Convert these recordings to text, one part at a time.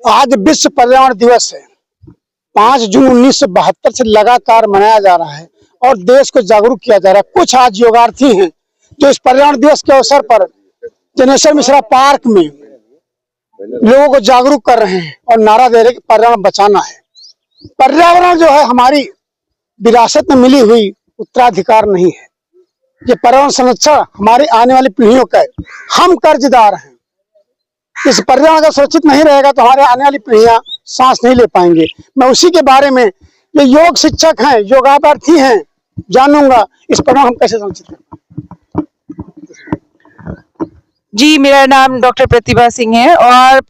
आज विश्व पर्यावरण दिवस है। 5 जून 1972 से लगातार मनाया जा रहा है और देश को जागरूक किया जा रहा है। कुछ आज योगार्थी हैं जो इस पर्यावरण दिवस के अवसर पर जनेश्वर मिश्रा पार्क में लोगों को जागरूक कर रहे हैं और नारा दे रहे हैं कि पर्यावरण बचाना है। पर्यावरण जो है हमारी विरासत में मिली हुई उत्तराधिकार नहीं है। ये पर्यावरण संरक्षण हमारी आने वाली पीढ़ियों का हम कर्जदार हैं। इस पर्यावरण अगर सुरक्षित नहीं रहेगा तो हमारे आने वाली पीढ़ियां सांस नहीं ले पाएंगे। मैं उसी के बारे में, ये योग शिक्षक हैं, योगार्थी हैं, जानूंगा इस पर्यावरण हम कैसे सुरक्षित करें। जी, मेरा नाम डॉक्टर प्रतिभा सिंह है और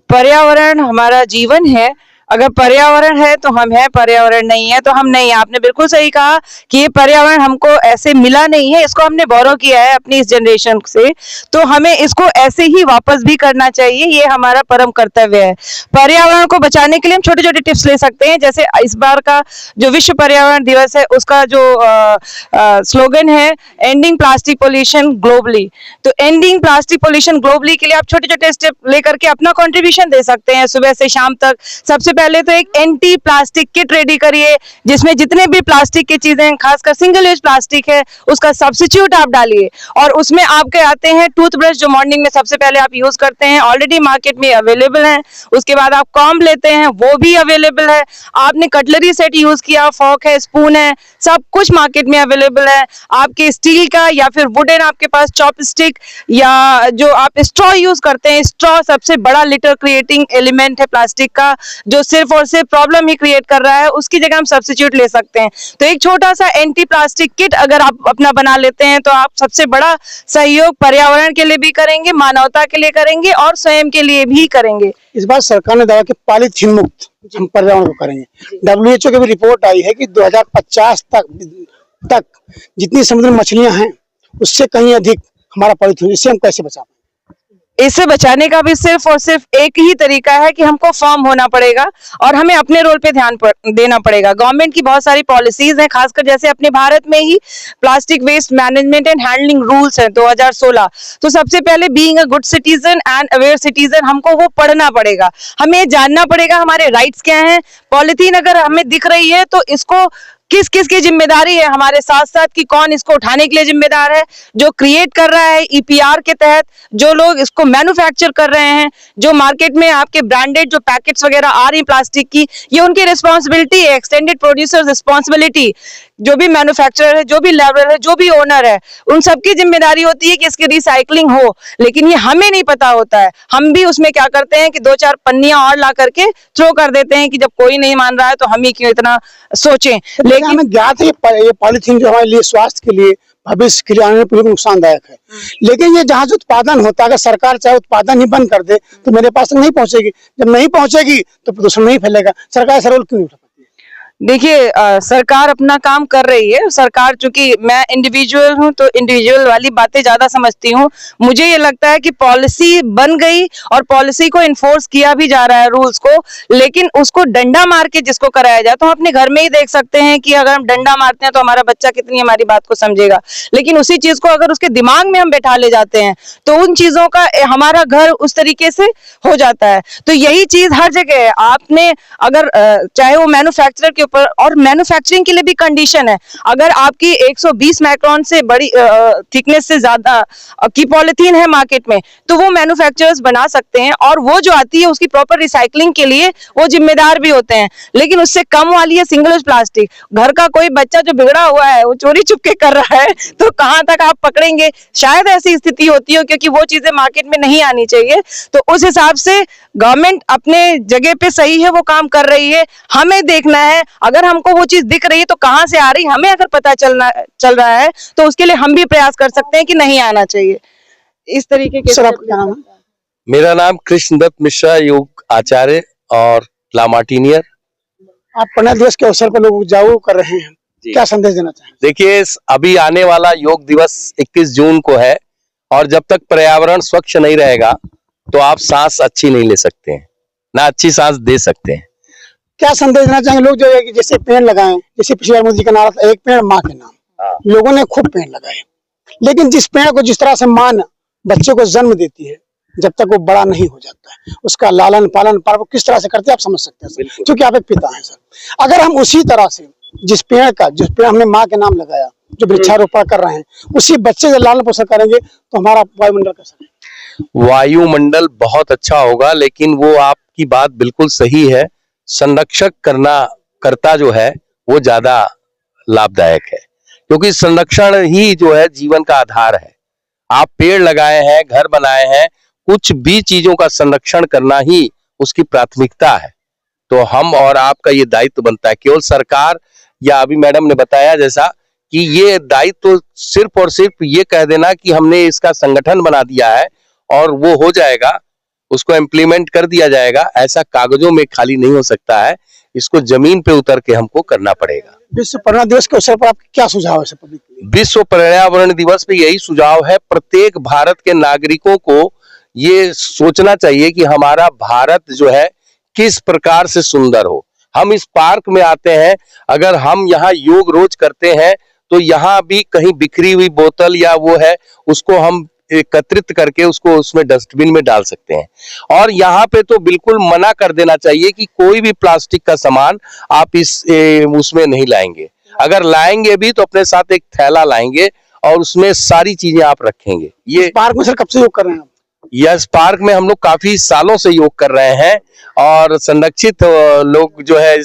पर्यावरण हमारा जीवन है। अगर पर्यावरण है तो हम है, पर्यावरण नहीं है तो हम नहीं है। आपने बिल्कुल सही कहा कि ये पर्यावरण हमको ऐसे मिला नहीं है, इसको हमने बोरो किया है अपनी इस जनरेशन से, तो हमें इसको ऐसे ही वापस भी करना चाहिए। ये हमारा परम कर्तव्य है। पर्यावरण को बचाने के लिए हम छोटे छोटे टिप्स ले सकते हैं। जैसे इस बार का जो विश्व पर्यावरण दिवस है उसका जो स्लोगन है एंडिंग प्लास्टिक पोल्यूशन ग्लोबली, तो एंडिंग प्लास्टिक पोल्यूशन ग्लोबली के लिए आप छोटे छोटे स्टेप लेकर के अपना कॉन्ट्रीब्यूशन दे सकते हैं। सुबह से शाम तक सबसे पहले तो एक एंटी प्लास्टिक किट रेडी करिए, जिसमें जितने भी प्लास्टिक की चीजें, खासकर सिंगल यूज प्लास्टिक है, उसका सब्स्टिट्यूट आप डालिए। और उसमें आपके आते हैं टूथब्रश, जो मॉर्निंग में सबसे पहले आप यूज करते हैं, ऑलरेडी मार्केट में अवेलेबल है। उसके बाद आप कॉम्ब लेते हैं, वो भी अवेलेबल है। आपने कटलरी सेट यूज किया, फॉर्क है, स्पून है, सब कुछ मार्केट में अवेलेबल है। आपके स्टील का या फिर वुडन आपके पास चॉपस्टिक या जो आप स्ट्रॉ यूज करते हैं, स्ट्रॉ सबसे बड़ा लिटर क्रिएटिंग एलिमेंट है प्लास्टिक का, जो सिर्फ और सिर्फ प्रॉब्लम ही क्रिएट कर रहा है। उसकी जगह हम सब्स्टिट्यूट ले सकते हैं। तो एक छोटा सा एंटी प्लास्टिक किट अगर आप अपना बना लेते हैं तो आप सबसे बड़ा सहयोग पर्यावरण के लिए भी करेंगे, मानवता के लिए करेंगे और स्वयं के लिए भी करेंगे। इस बार सरकार ने दावा कि पॉलीथीन मुक्त हम पर्यावरण को करेंगे। WHO की भी रिपोर्ट आई है कि 2050 तक जितनी समुद्री मछलियां हैं उससे कहीं अधिक हमारा पॉलीथीन, इससे हम कैसे बचा पाएंगे? इससे बचाने का भी सिर्फ और सिर्फ एक ही तरीका है कि हमको फर्म होना पड़ेगा और हमें अपने रोल पे ध्यान देना पड़ेगा। गवर्नमेंट की बहुत सारी पॉलिसीज हैं, खासकर जैसे अपने भारत में ही plastic waste management and handling rules हैं 2016। तो सबसे पहले being a good citizen and aware citizen हमको वो पढ़ना पड़ेगा, हमें जानना पड़ेगा हमारे राइट्स क्या हैं। पॉलिथीन अगर हमें दिख रही है तो इसको किस किस की जिम्मेदारी है, हमारे साथ साथ कि कौन इसको उठाने के लिए जिम्मेदार है, जो क्रिएट कर रहा है EPR के तहत, जो लोग इसको मैन्युफैक्चर कर रहे हैं, जो मार्केट में आपके ब्रांडेड जो पैकेट्स वगैरह आ रही प्लास्टिक की, ये उनकी रिस्पॉन्सिबिलिटी है, एक्सटेंडेड प्रोड्यूसर्स रिस्पॉन्सिबिलिटी। जो भी मैन्युफैक्चरर है, जो भी लेबरर है, जो भी ओनर है, उन सबकी जिम्मेदारी होती है कि इसकी रिसाइकलिंग हो। लेकिन ये हमें नहीं पता होता है। हम भी उसमें क्या करते हैं कि 2-4 पन्नियां और ला करके थ्रो कर देते हैं कि जब कोई नहीं मान रहा है तो हम ही क्यों इतना सोचें। लेकिन हमें ज्ञात है ये पॉलीथीन जो हमारे लिए स्वास्थ्य के लिए, भविष्य के लिए आने वाली पीढ़ी को नुकसानदायक है। लेकिन ये जहां से उत्पादन होता है, अगर सरकार चाहे उत्पादन ही बंद कर दे तो मेरे पास नहीं पहुंचेगी। जब नहीं पहुंचेगी तो प्रदूषण नहीं फैलेगा। सरकार ऐसा रोल क्यों नहीं उठा? देखिए, सरकार अपना काम कर रही है। सरकार, चूंकि मैं इंडिविजुअल हूं तो इंडिविजुअल वाली बातें ज्यादा समझती हूं। मुझे ये लगता है कि पॉलिसी बन गई और पॉलिसी को इन्फोर्स किया भी जा रहा है, रूल्स को, लेकिन उसको डंडा मार के जिसको कराया जाए, तो हम अपने घर में ही देख सकते हैं कि अगर हम डंडा मारते हैं तो हमारा बच्चा कितनी हमारी बात को समझेगा। लेकिन उसी चीज को अगर उसके दिमाग में हम बैठा ले जाते हैं तो उन चीजों का हमारा घर उस तरीके से हो जाता है। तो यही चीज हर जगह है। आपने अगर चाहे वो मैन्युफैक्चरर के, और मैन्युफैक्चरिंग के लिए भी कंडीशन है। अगर आपकी 120 माइक्रोन से बड़ी थिकनेस से ज्यादा की पॉलिथीन है मार्केट में, तो वो मैन्युफैक्चरर्स बना सकते हैं और वो जो आती है उसकी प्रॉपर रिसाइकलिंग के लिए वो जिम्मेदार भी होते हैं। लेकिन उससे कम वाली है सिंगल यूज प्लास्टिक। घर का कोई बच्चा जो बिगड़ा हुआ है, वो चोरी चुपके कर रहा है, तो कहां तक आप पकड़ेंगे? शायद ऐसी स्थिति होती हो क्योंकि वो चीजें मार्केट में नहीं आनी चाहिए। तो उस हिसाब से गवर्नमेंट अपने जगह पे सही है, वो काम कर रही है। हमें देखना है, अगर हमको वो चीज दिख रही है तो कहां से आ रही, हमें अगर पता चल रहा है तो उसके लिए हम भी प्रयास कर सकते हैं कि नहीं आना चाहिए। इस तरीके के। मेरा नाम कृष्णदत्त मिश्रा, योग आचार्य और लामार्टिनियर। आप पर्यावरण दिवस के अवसर पर लोगों को जागरूक कर रहे हैं, क्या संदेश देना चाहेंगे? देखिए, अभी आने वाला योग दिवस 21 जून को है और जब तक पर्यावरण स्वच्छ नहीं रहेगा तो आप सांस अच्छी नहीं ले सकते हैं, ना अच्छी सांस दे सकते हैं। क्या संदेश देना चाहेंगे लोग जो है कि जैसे पेड़ लगाएं, जैसे पिछले बार मोदी जी का नारा था, एक पेड़ माँ के नाम। लोगों ने खूब पेड़ लगाए, लेकिन जिस पेड़ को जिस तरह से माँ बच्चे को जन्म देती है, जब तक वो बड़ा नहीं हो जाता है। उसका लालन पालन वो किस तरह से करते हैं आप समझ सकते हैं सर, क्योंकि आप एक पिता हैं सर। अगर हम उसी तरह से जिस पेड़ हमने माँ के नाम लगाया, जो वृक्षारोपण कर रहे हैं, उसी बच्चे का लालन पोषण करेंगे तो हमारा वायुमंडल कैसा है? वायुमंडल बहुत अच्छा होगा, लेकिन वो आपकी बात बिल्कुल सही है। संरक्षक करता जो है वो ज्यादा लाभदायक है, क्योंकि संरक्षण ही जो है जीवन का आधार है। आप पेड़ लगाए हैं, घर बनाए हैं, कुछ भी चीजों का संरक्षण करना ही उसकी प्राथमिकता है। तो हम और आपका ये दायित्व बनता है। केवल सरकार या अभी मैडम ने बताया जैसा कि ये दायित्व तो सिर्फ और सिर्फ ये कह देना कि हमने इसका संगठन बना दिया है और वो हो जाएगा, उसको इम्प्लीमेंट कर दिया जाएगा, ऐसा कागजों में खाली नहीं हो सकता है। इसको जमीन पे उतर के हमको करना पड़ेगा। विश्व पर्यावरण दिवस के अवसर पर आपके क्या सुझाव है पब्लिक के लिए? विश्व पर्यावरण दिवस पे यही सुझाव है, प्रत्येक भारत के नागरिकों को ये सोचना चाहिए कि हमारा भारत जो है किस प्रकार से सुंदर हो। हम इस पार्क में आते हैं, अगर हम यहाँ योग रोज करते हैं तो यहाँ भी कहीं बिखरी हुई बोतल या वो है, उसको हम एकत्रित करके उसको उसमें डस्टबिन में डाल सकते हैं। और यहाँ पे तो बिल्कुल मना कर देना चाहिए कि कोई भी प्लास्टिक का सामान आप उसमें नहीं लाएंगे। अगर लाएंगे भी तो अपने साथ एक थैला लाएंगे और उसमें सारी चीजें आप रखेंगे। ये पार्क में सर कब से योग कर रहे हैं आप? यस पार्क में हम लोग काफी सालों से योग कर रहे हैं और संरक्षित लोग जो है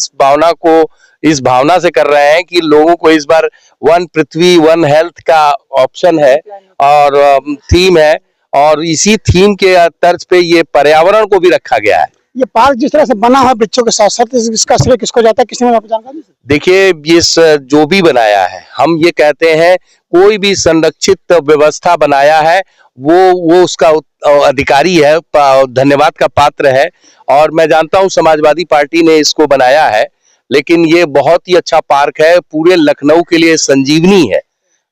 इस भावना से कर रहे हैं कि लोगों को इस बार वन पृथ्वी वन हेल्थ का ऑप्शन है और थीम है, और इसी थीम के तर्ज पे ये पर्यावरण को भी रखा गया है। ये पार्क जिस तरह से बना हुआ बच्चों के साथ साथ, इसका श्रेय किसको जाता है, किसी ने आपको जानकारी? देखिए, ये जो भी बनाया है, हम ये कहते हैं कोई भी संरक्षित व्यवस्था बनाया है वो उसका अधिकारी है, धन्यवाद का पात्र है। और मैं जानता हूं समाजवादी पार्टी ने इसको बनाया है, लेकिन ये बहुत ही अच्छा पार्क है, पूरे लखनऊ के लिए संजीवनी है।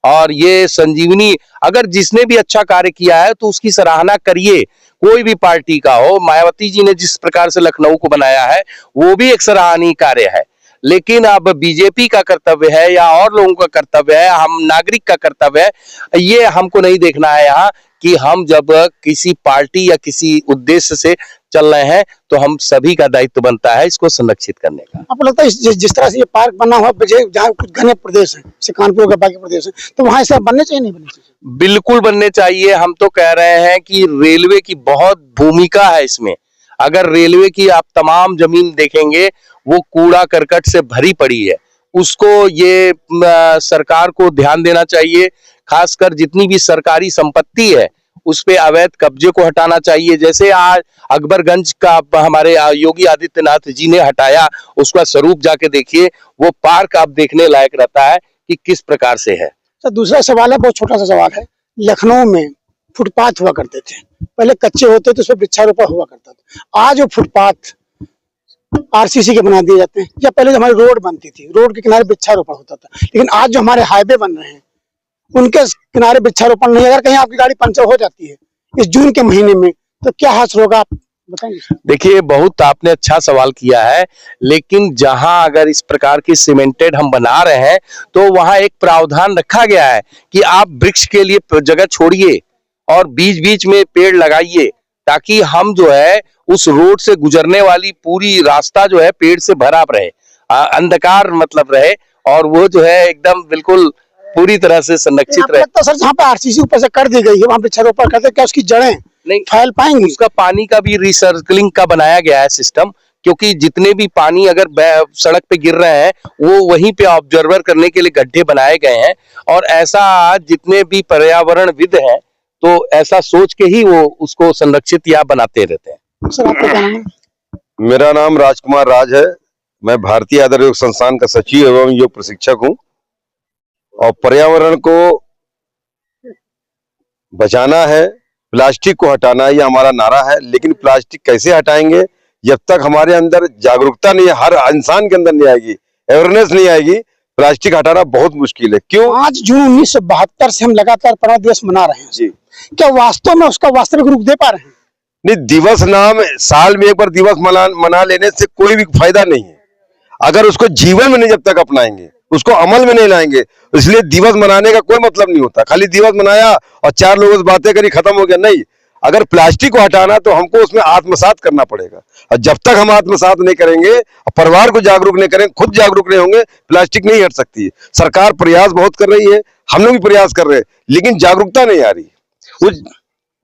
और ये संजीवनी अगर जिसने भी अच्छा कार्य किया है तो उसकी सराहना करिए, कोई भी पार्टी का हो। मायावती जी ने जिस प्रकार से लखनऊ को बनाया है वो भी एक सराहनीय कार्य है, लेकिन अब बीजेपी का कर्तव्य है या और लोगों का कर्तव्य है, हम नागरिक का कर्तव्य है, ये हमको नहीं देखना है यहाँ कि हम जब किसी पार्टी या किसी उद्देश्य से चल रहे हैं तो हम सभी का दायित्व बनता है इसको संरक्षित करने का। आपको लगता है जिस तरह से ये पार्क बना हुआ जहाँ कुछ घने प्रदेश है, जैसे कानपुर के बाकी प्रदेश है, तो वहाँ ऐसा बनने चाहिए नहीं बनने चाहिए? बिल्कुल बनने चाहिए। हम तो कह रहे हैं कि रेलवे की बहुत भूमिका है इसमें। अगर रेलवे की आप तमाम जमीन देखेंगे वो कूड़ा करकट से भरी पड़ी है, उसको ये सरकार को ध्यान देना चाहिए। खासकर जितनी भी सरकारी संपत्ति है उस पे अवैध कब्जे को हटाना चाहिए। जैसे आज अकबरगंज का हमारे योगी आदित्यनाथ जी ने हटाया, उसका स्वरूप जाके देखिए, वो पार्क आप देखने लायक रहता है कि किस प्रकार से है। तो दूसरा सवाल है, बहुत छोटा सा सवाल है। लखनऊ में फुटपाथ हुआ करते थे, पहले कच्चे होते तो उस पर वृक्षारोपण हुआ करता था। आज वो फुटपाथ आरसीसी के बना दिए जाते हैं, या पहले जो हमारी रोड बनती थी, रोड के किनारे वृक्षारोपण होता था। लेकिन आज जो हमारे हाईवे बन रहे हैं उनके किनारे वृक्षारोपण नहीं। अगर कहीं आपकी गाड़ी पंचर हो जाती है इस जून के महीने में तो क्या हादसा होगा, आप बताएंगे? देखिए, बहुत आपने अच्छा सवाल किया है, लेकिन जहां अगर इस प्रकार की सीमेंटेड हम बना रहे हैं तो वहां एक प्रावधान रखा गया है कि आप वृक्ष के लिए जगह छोड़िए और बीच बीच में पेड़ लगाइए, ताकि हम जो है उस रोड से गुजरने वाली पूरी रास्ता जो है पेड़ से भरा रहे, अंधकार मतलब रहे, और वो जो है एकदम बिल्कुल पूरी तरह से संरक्षित रहे। तो सर जहाँ पे आरसीसी ऊपर से कर दी गई है वहाँ वृक्षारोपण करते, क्या उसकी जड़ें नहीं फैल पाएंगी? उसका पानी का भी रिसर्कलिंग का बनाया गया है सिस्टम, क्योंकि जितने भी पानी अगर सड़क पे गिर रहे हैं वो वहीं पे ऑब्जर्वर करने के लिए गड्ढे बनाए गए हैं। और ऐसा जितने भी पर्यावरणविद हैं तो ऐसा सोच के ही वो उसको संरक्षित या बनाते रहते हैं। सर आपका क्या नाम है? मेरा नाम राजकुमार राज है। मैं भारतीय आदर योग संस्थान का सचिव एवं योग प्रशिक्षक हूँ। और पर्यावरण को बचाना है, प्लास्टिक को हटाना है, ये हमारा नारा है। लेकिन प्लास्टिक कैसे हटाएंगे जब तक हमारे अंदर जागरूकता नहीं है, हर इंसान के अंदर नहीं आएगी, अवेयरनेस नहीं आएगी, प्लास्टिक हटाना बहुत मुश्किल है। क्यों? 5 जून 1972 से हम लगातार पर्यावरण दिवस मना रहे हैं जी, क्या वास्तव में उसका वास्तविक रूप दे पा रहे हैं? नहीं, दिवस नाम साल में एक बार दिवस मना लेने से कोई भी फायदा नहीं है अगर उसको जीवन में नहीं जब तक अपनाएंगे, उसको अमल में नहीं लाएंगे। इसलिए दिवस मनाने का कोई मतलब नहीं होता। खाली दिवस मनाया और 4 लोगों से बातें करी, खत्म हो गया। नहीं, अगर प्लास्टिक को हटाना तो हमको उसमें आत्मसात करना पड़ेगा, और जब तक हम आत्मसात नहीं करेंगे और परिवार को जागरूक नहीं करेंगे, खुद जागरूक नहीं होंगे, प्लास्टिक नहीं हट सकती है। सरकार प्रयास बहुत कर रही है, हम लोग भी प्रयास कर रहे हैं, लेकिन जागरूकता नहीं आ रही।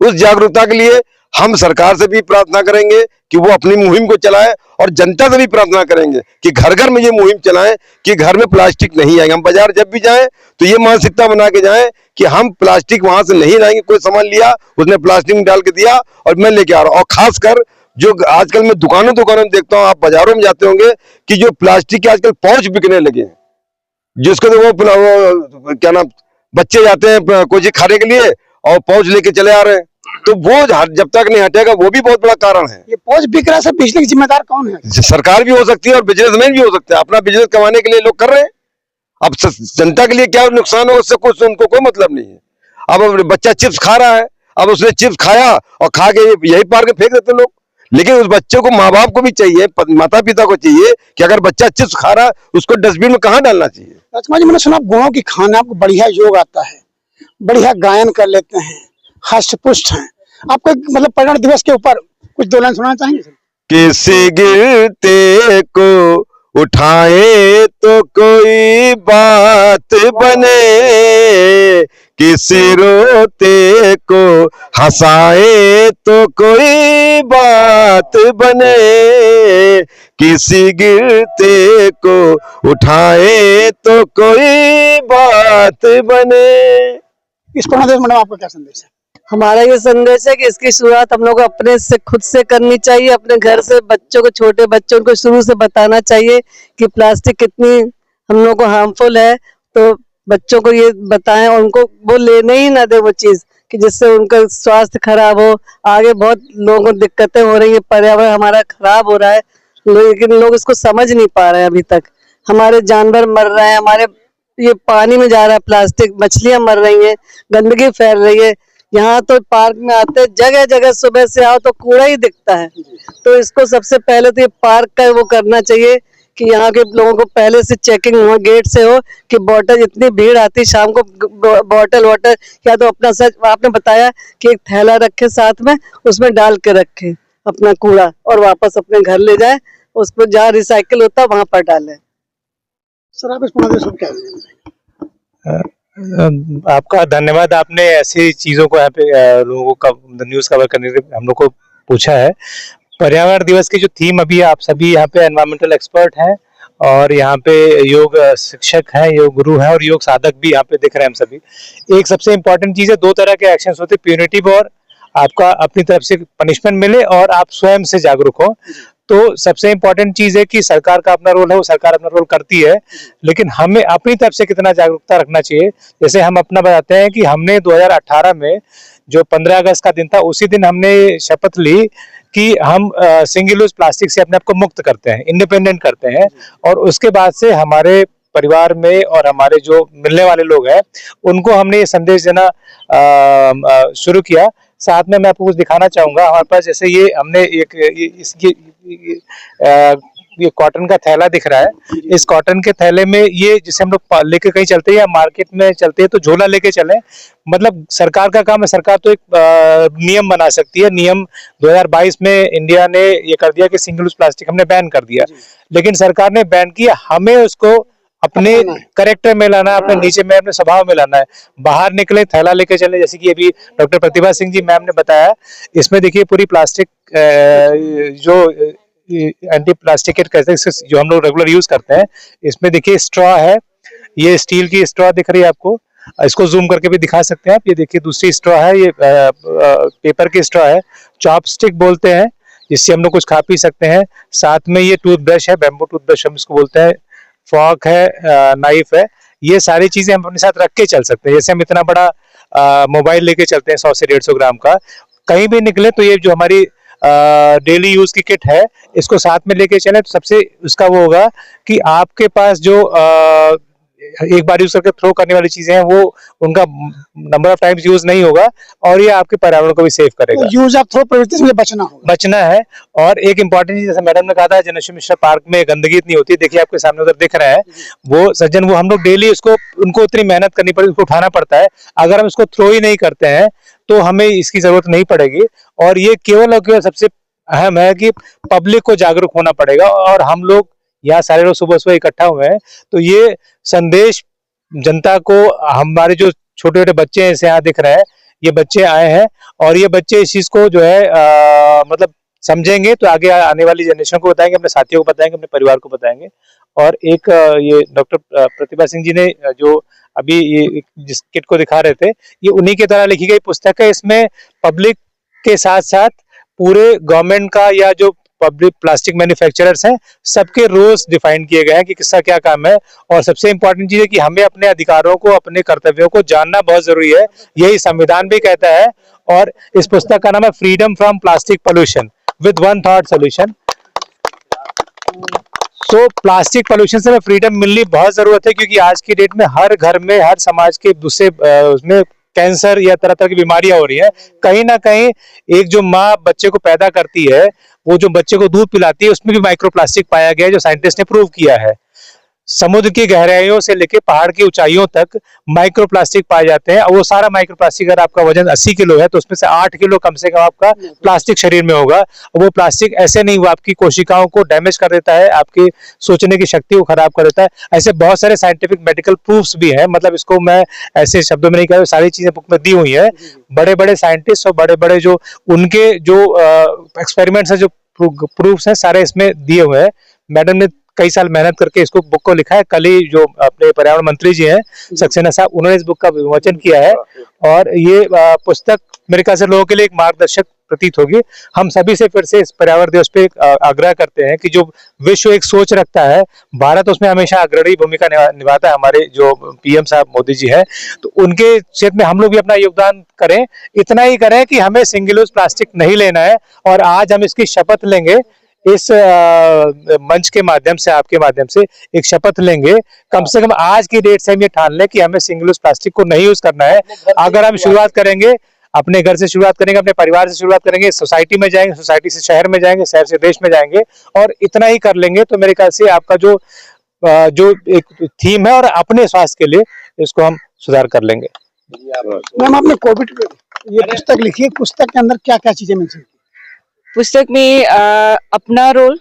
उस जागरूकता के लिए हम सरकार से भी प्रार्थना करेंगे कि वो अपनी मुहिम को चलाए, और जनता से भी प्रार्थना करेंगे कि घर घर में ये मुहिम चलाएं कि घर में प्लास्टिक नहीं आएगा। हम बाजार जब भी जाएं तो ये मानसिकता बना के जाएं कि हम प्लास्टिक वहां से नहीं लाएंगे। कोई सामान लिया, उसने प्लास्टिक में डाल के दिया और मैं लेके आ रहा हूँ। और खासकर जो आजकल मैं दुकानों में देखता हूँ, आप बाजारों में जाते होंगे कि जो प्लास्टिक के आजकल पाउच बिकने लगे हैं, जिसको तो वो क्या नाम, बच्चे जाते हैं कोई चीज खाने के लिए और पाउच लेके चले आ रहे हैं, तो वो जब तक नहीं हटेगा वो भी बहुत बड़ा कारण है। ये पौध बिक रहा है, सब बिजली की जिम्मेदार कौन है? सरकार भी हो सकती है और बिजनेसमैन भी हो सकते हैं। अपना बिजनेस कमाने के लिए लोग कर रहे हैं। अब जनता के लिए क्या नुकसान हो उससे कुछ उनको कोई मतलब नहीं है। अब बच्चा चिप्स खा रहा है, अब उसने चिप्स खाया और खा के यही पार के फेंक देते लोग। लेकिन उस बच्चे को, माँ बाप को भी चाहिए, माता पिता को चाहिए कि अगर बच्चा चिप्स खा रहा है उसको डस्टबिन में कहाँ डालना चाहिए। राजकुमार जी, मैंने सुना गुणों की खाना, आपको बढ़िया योग आता है, बढ़िया गायन कर लेते हैं, हष्ट पुष्ट हैं। आपको मतलब पर्यावरण दिवस के ऊपर कुछ 2 लाइन सुनाना चाहेंगे सर? किसी गिरते को उठाए तो कोई बात बने, किसी रोते को हंसाए तो कोई बात बने, किसी गिरते को उठाए तो कोई बात बने। इस पर्यावरण दिवस मैडम आपका क्या संदेश है? हमारा ये संदेश है कि इसकी शुरुआत हम लोग अपने से, खुद से करनी चाहिए, अपने घर से। बच्चों को, छोटे बच्चों को शुरू से बताना चाहिए कि प्लास्टिक कितनी हम लोग को हार्मफुल है, तो बच्चों को ये बताएं और उनको वो लेने ही ना दे वो चीज कि जिससे उनका स्वास्थ्य खराब हो। आगे बहुत लोगों को दिक्कतें हो रही है, पर्यावरण हमारा खराब हो रहा है, लेकिन लोग इसको समझ नहीं पा रहे हैं अभी तक। हमारे जानवर मर रहे हैं, हमारे ये पानी में जा रहा है प्लास्टिक, मछलियां मर रही हैं, गंदगी फैल रही है। यहाँ तो पार्क में आते जगह जगह सुबह से आओ तो कूड़ा ही दिखता है। तो इसको सबसे पहले तो ये पार्क का वो करना चाहिए कि यहाँ के लोगों को पहले से चेकिंग हो, गेट से हो कि बॉटल, इतनी भीड़ आती शाम को, बॉटल वाटर या तो अपना, सच आपने बताया कि एक थैला रखे साथ में, उसमें डाल के रखे अपना कूड़ा और वापस अपने घर ले जाए, उसको जहाँ रिसाइकिल होता है वहां पर डालें। सर आप इस पर्यावरण दिवस को क्या? आपका धन्यवाद, आपने ऐसी चीजों को यहाँ पे लोगों का न्यूज कवर करने के लिए हम लोग को पूछा है। पर्यावरण दिवस की जो थीम अभी, आप सभी यहाँ पे एनवायरमेंटल एक्सपर्ट हैं और यहाँ पे योग शिक्षक हैं, योग गुरु हैं और योग साधक भी यहाँ पे दिख रहे हैं हम सभी। एक सबसे इम्पोर्टेंट चीज है, 2 तरह के एक्शंस होते हैं, प्यूनिटिव और आपका अपनी तरफ से पनिशमेंट मिले और आप स्वयं से जागरूक हो। तो सबसे इम्पोर्टेंट चीज है कि सरकार का अपना रोल है, वो सरकार अपना रोल करती है, लेकिन हमें अपनी तरफ से कितना जागरूकता रखना चाहिए। जैसे हम अपना बताते हैं कि हमने 2018 में जो 15 अगस्त का दिन था, उसी दिन हमने शपथ ली कि हम सिंगल यूज प्लास्टिक से अपने आप को मुक्त करते हैं, इंडिपेंडेंट करते हैं। और उसके बाद से हमारे परिवार में और हमारे जो मिलने वाले लोग हैं उनको हमने ये संदेश देना शुरू किया। साथ में मैं आपको कुछ दिखाना चाहूंगा। हमारे पास जैसे ये हमने ये कॉटन का थैला दिख रहा है। इस कॉटन के थैले में ये, जिसे हम लोग लेके कहीं चलते हैं या मार्केट में चलते हैं तो झोला लेके चले। मतलब सरकार का काम है, सरकार तो एक नियम बना सकती है। नियम 2022 में इंडिया ने ये कर दिया कि सिंगल यूज प्लास्टिक हमने बैन कर दिया, लेकिन सरकार ने बैन किया, हमें उसको अपने करेक्टर में लाना है, अपने नीचे में, अपने स्वभाव में लाना है। बाहर निकले थैला लेके चले, जैसे कि अभी डॉक्टर प्रतिभा सिंह जी मैम ने बताया। इसमें देखिए पूरी प्लास्टिक जो एंटी प्लास्टिक जो हम लोग रेगुलर यूज करते हैं, इसमें देखिए स्ट्रॉ है, ये स्टील की स्ट्रॉ दिख रही है आपको, इसको जूम करके भी दिखा सकते हैं आप। ये देखिए दूसरी स्ट्रॉ है, ये पेपर की स्ट्रॉ है, चॉपस्टिक बोलते हैं, जिससे हम लोग कुछ खा पी सकते हैं। साथ में ये टूथब्रश है, बैम्बू टूथब्रश हम इसको बोलते हैं, फॉर्क है, नाइफ है। ये सारी चीजें हम अपने साथ रख के चल सकते हैं। जैसे हम इतना बड़ा मोबाइल लेके चलते हैं 100 से 150 ग्राम का, कहीं भी निकले तो ये जो हमारी डेली यूज की किट है, इसको साथ में लेके चले तो सबसे उसका वो होगा कि आपके पास जो एक बार यूज करके थ्रो करने वाली चीजें हैं, वो उनका नंबर ऑफ टाइम्स यूज नहीं होगा और ये आपके पर्यावरण को भी सेव करेगा। तो यूज ऑफ थ्रो प्रवृत्ति से बचना है। और एक इंपॉर्टेंट चीज, जैसे मैडम ने कहा था जनलक्ष्मी मिश्रा पार्क में गंदगी इतनी होती है, देखिए आपके सामने उधर दिख रहा है वो सज्जन, वो हम लोग डेली उनको उतनी मेहनत करनी पड़ती है, उसको उठाना पड़ता है। अगर हम इसको थ्रो ही नहीं करते हैं तो हमें इसकी जरूरत नहीं पड़ेगी। और ये केवल और केवल सबसे अहम है कि पब्लिक को जागरूक होना पड़ेगा। और हम लोग यहाँ सारे लोग सुबह सुबह इकट्ठा हुए हैं, तो ये संदेश जनता को, हमारे जो छोटे छोटे बच्चे हैं, यहाँ दिख रहे हैं, ये बच्चे आए हैं और ये बच्चे इस चीज को जो है मतलब समझेंगे तो आगे आने वाली जनरेशन को बताएंगे, अपने साथियों को बताएंगे, अपने परिवार को बताएंगे। और एक ये डॉक्टर प्रतिभा सिंह जी ने जो अभी ये जिस किट को दिखा रहे थे, ये उन्हीं के तरह लिखी गई पुस्तक है। इसमें पब्लिक के साथ साथ पूरे गवर्नमेंट का या जो पब्लिक प्लास्टिक मैन्युफैक्चरर्स हैं, सबके रोल्स डिफाइन किए गए हैं कि किसका क्या काम है। और सबसे इंपॉर्टेंट चीज है कि हमें अपने अधिकारों को, अपने कर्तव्यों को जानना बहुत जरूरी है, यही संविधान भी कहता है। और इस पुस्तक का नाम है freedom from plastic pollution with one thought solution. तो प्लास्टिक पोल्यूशन से हमें फ्रीडम मिलनी बहुत जरूरत है, क्योंकि आज की डेट में हर घर में, हर समाज के दूसरे उसमें कैंसर या तरह तरह की बीमारियां हो रही है। कहीं ना कहीं एक जो माँ बच्चे को पैदा करती है, वो जो बच्चे को दूध पिलाती है, उसमें भी माइक्रोप्लास्टिक पाया गया है, जो साइंटिस्ट ने प्रूव किया है। समुद्र की गहराइयों से लेकर पहाड़ की ऊंचाइयों तक माइक्रोप्लास्टिक पाए जाते हैं। और वो सारा माइक्रोप्लास्टिक, अगर आपका वजन 80 किलो है तो उसमें से 8 किलो कम से कम आपका प्लास्टिक शरीर में होगा। और वो प्लास्टिक ऐसे नहीं, वो आपकी कोशिकाओं को डैमेज कर देता है, आपकी सोचने की शक्ति को खराब कर देता है। ऐसे बहुत सारे साइंटिफिक मेडिकल प्रूफ्स भी हैं, मतलब इसको मैं ऐसे शब्दों में नहीं कह रहा, सारी चीजें बुक में दी हुई है। बड़े बड़े साइंटिस्ट और बड़े बड़े जो उनके जो एक्सपेरिमेंट्स है, जो प्रूफ्स हैं, सारे इसमें दिए हुए हैं। मैडम ने कई साल मेहनत करके इसको बुक को लिखा है। कल ही जो अपने पर्यावरण मंत्री जी हैं सक्सेना साहब, उन्होंने इस बुक का विमोचन किया है। और ये पुस्तक मेरे ख्याल से लोगों के लिए एक मार्गदर्शक प्रतीत होगी। हम सभी से फिर से इस पर्यावरण दिवस पे आग्रह करते हैं कि जो विश्व एक सोच रखता है, भारत उसमें हमेशा अग्रणी भूमिका निभाता है। हमारे जो पीएम साहब मोदी जी हैं, तो उनके क्षेत्र में हम लोग भी अपना योगदान करें। इतना ही करें कि हमें सिंगल यूज प्लास्टिक नहीं लेना है। और आज हम इसकी शपथ लेंगे, इस मंच के माध्यम से, आपके माध्यम से एक शपथ लेंगे। कम से कम आज की डेट से हम ये ठान लें कि हमें सिंगल यूज प्लास्टिक को नहीं यूज करना है। अगर हम शुरुआत करेंगे, अपने घर से शुरुआत करेंगे, अपने परिवार से शुरुआत करेंगे, सोसाइटी में जाएंगे, सोसाइटी से शहर में जाएंगे, शहर से देश में जाएंगे, और इतना ही कर लेंगे तो मेरे ख्याल से आपका जो एक थीम है और अपने स्वास्थ्य के लिए इसको हम सुधार कर लेंगे। मैम, आपने कोविड ये पुस्तक लिखी है, पुस्तक के अंदर क्या क्या चीजें मेंशन की? पुस्तक में अपना रोल,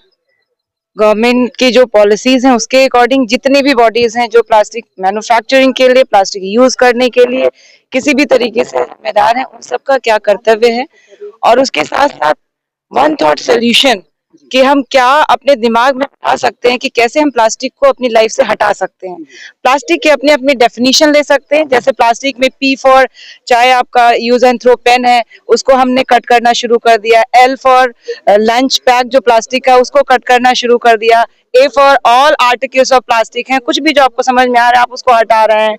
गवर्नमेंट की जो पॉलिसीज हैं उसके अकॉर्डिंग जितनी भी बॉडीज हैं जो प्लास्टिक मैन्युफैक्चरिंग के लिए, प्लास्टिक यूज करने के लिए किसी भी तरीके से जिम्मेदार हैं, उन सबका क्या कर्तव्य है। और उसके साथ साथ वन थॉट सोल्यूशन कि हम क्या अपने दिमाग में बता सकते हैं कि कैसे हम प्लास्टिक को अपनी लाइफ से हटा सकते हैं। प्लास्टिक के अपने अपनी डेफिनेशन ले सकते हैं। जैसे प्लास्टिक में P फॉर चाहे आपका यूज एंड थ्रो पेन है, उसको हमने कट करना शुरू कर दिया। L फॉर लंच पैक जो प्लास्टिक का, उसको कट करना शुरू कर दिया। A for all articles of plastic है, कुछ भी जो आपको समझ में आ रहा है आप उसको हटा रहे हैं।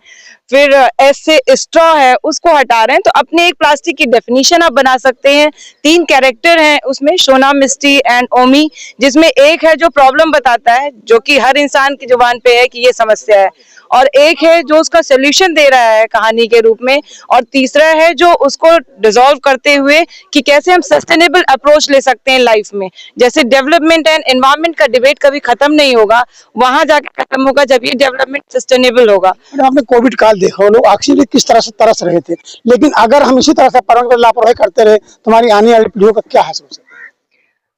फिर S से स्ट्रॉ है, उसको हटा रहे हैं। तो अपने एक प्लास्टिक की डेफिनेशन आप बना सकते हैं। 3 कैरेक्टर हैं उसमें, शोना, मिस्टी एंड ओमी, जिसमें एक है जो प्रॉब्लम बताता है, जो कि हर इंसान की जुबान पे है कि ये समस्या है, और एक है जो उसका सोल्यूशन दे रहा है कहानी के रूप में, और तीसरा है जो उसको डिसॉल्व करते हुए कि कैसे हम सस्टेनेबल अप्रोच ले सकते हैं लाइफ में। जैसे डेवलपमेंट एंड एनवायरनमेंट का डिबेट कभी खत्म नहीं होगा, वहां जाके खत्म होगा जब ये डेवलपमेंट सस्टेनेबल होगा। आपने कोविड काल देखा, लोग ऑक्सीजन किस तरह से तरस रहे थे, लेकिन अगर हम इसी तरह से पर्यावरण पर लापरवाही करते रहे तो हमारी आने वाली पीढ़ियों का क्या हासिल हो सकता है?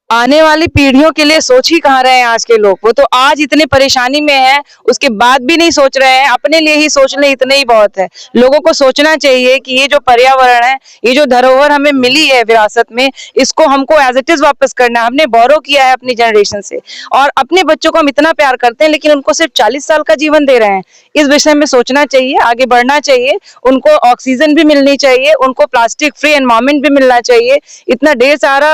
आने वाली पीढ़ियों के लिए सोच ही कहाँ रहे हैं आज के लोग। वो तो आज इतने परेशानी में है, उसके बाद भी नहीं सोच रहे हैं। अपने लिए ही सोच ले, इतने ही बहुत है। लोगों को सोचना चाहिए कि ये जो पर्यावरण है, ये जो धरोहर हमें मिली है विरासत में, इसको हमको एज इट इज वापस करना है। हमने बोरो किया है अपनी जनरेशन से, और अपने बच्चों को हम इतना प्यार करते हैं, लेकिन उनको सिर्फ 40 साल का जीवन दे रहे हैं। इस विषय में सोचना चाहिए, आगे बढ़ना चाहिए। उनको ऑक्सीजन भी मिलनी चाहिए, उनको प्लास्टिक फ्री एनवायरनमेंट भी मिलना चाहिए। इतना ढेर सारा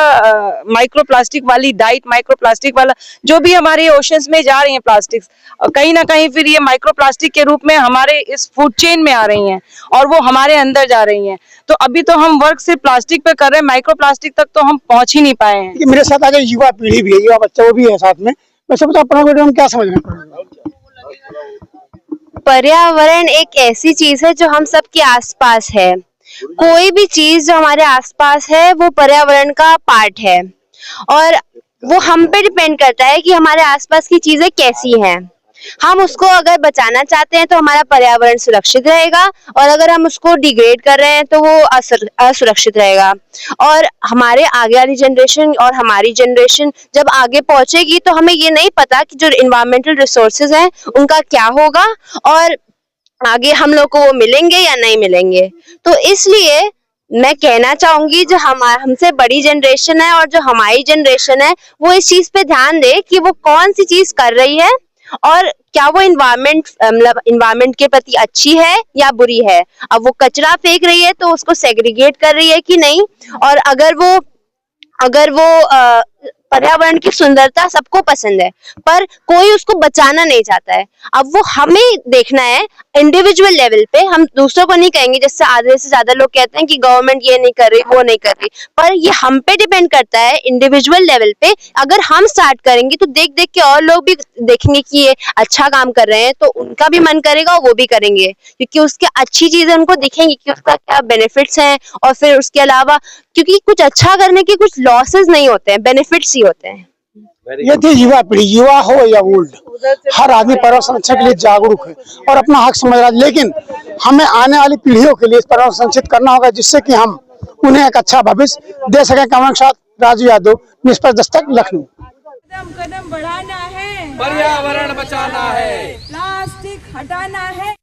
माइक्रो प्लास्टिक वाली डाइट, माइक्रो प्लास्टिक वाला जो भी हमारे ओशंस में जा रही हैं प्लास्टिक्स, कहीं ना कहीं फिर ये माइक्रो प्लास्टिक के रूप में हमारे इस फूड चेन में आ रही हैं और वो हमारे अंदर जा रही हैं। तो अभी तो हम वर्क सिर्फ प्लास्टिक पे कर रहे हैं, माइक्रो प्लास्टिक तक तो हम पहुंच ही नहीं पाए हैं। मेरे साथ आगे युवा पीढ़ी भी है, युवा बच्चा वो भी है साथ में। मैं सब पर्यावरण क्या समझ रहे हैं? पर्यावरण एक ऐसी चीज है जो हम सबके आसपास है। कोई भी चीज जो हमारे आसपास है वो पर्यावरण का पार्ट है, और वो हम पे डिपेंड करता है कि हमारे आसपास की चीजें कैसी हैं। हम उसको अगर बचाना चाहते हैं तो हमारा पर्यावरण सुरक्षित रहेगा, और अगर हम उसको डिग्रेड कर रहे हैं तो वो असुरक्षित रहेगा। और हमारे आगे वाली जनरेशन और हमारी जनरेशन जब आगे पहुंचेगी तो हमें ये नहीं पता कि जो इन्वायरमेंटल रिसोर्सेज हैं उनका क्या होगा, और आगे हम लोग को वो मिलेंगे या नहीं मिलेंगे। तो इसलिए मैं कहना चाहूंगी जो हमसे बड़ी जनरेशन है और जो हमारी जनरेशन है वो इस चीज पे ध्यान दे कि वो कौन सी चीज कर रही है और क्या वो इन्वायरमेंट के प्रति अच्छी है या बुरी है। अब वो कचरा फेंक रही है तो उसको सेग्रीगेट कर रही है कि नहीं, और अगर वो पर्यावरण की सुंदरता सबको पसंद है पर कोई उसको बचाना नहीं चाहता है। अब वो हमें देखना है इंडिविजुअल लेवल पे, हम दूसरों को नहीं कहेंगे। जैसे आधे से ज्यादा लोग कहते हैं कि गवर्नमेंट ये नहीं कर रही वो नहीं कर रही, पर ये हम पे डिपेंड करता है इंडिविजुअल लेवल पे। अगर हम स्टार्ट करेंगे तो देख देख के और लोग भी देखेंगे कि ये अच्छा काम कर रहे हैं तो उनका भी मन करेगा और वो भी करेंगे, क्योंकि उसके अच्छी चीजें उनको दिखेंगी कि उसका क्या बेनिफिट्स हैं। और फिर उसके अलावा क्योंकि कुछ अच्छा करने के कुछ लॉसेस नहीं होते हैं, बेनिफिट्स ही होते हैं। ये थी युवा पीढ़ी, युवा हो या ओल्ड, हर आदमी पर्यावरण संरक्षण के लिए जागरूक है और अपना हक समझ रहा है। लेकिन हमें आने वाली पीढ़ियों के लिए इस पर्यावरण संरक्षित करना होगा जिससे कि हम उन्हें एक अच्छा भविष्य दे सकें। कमल के साथ राजू यादव, निष्पक्ष दस्तक, लखनऊ। कदम कदम बढ़ाना है, पर्यावरण बचाना है, प्लास्टिक हटाना है।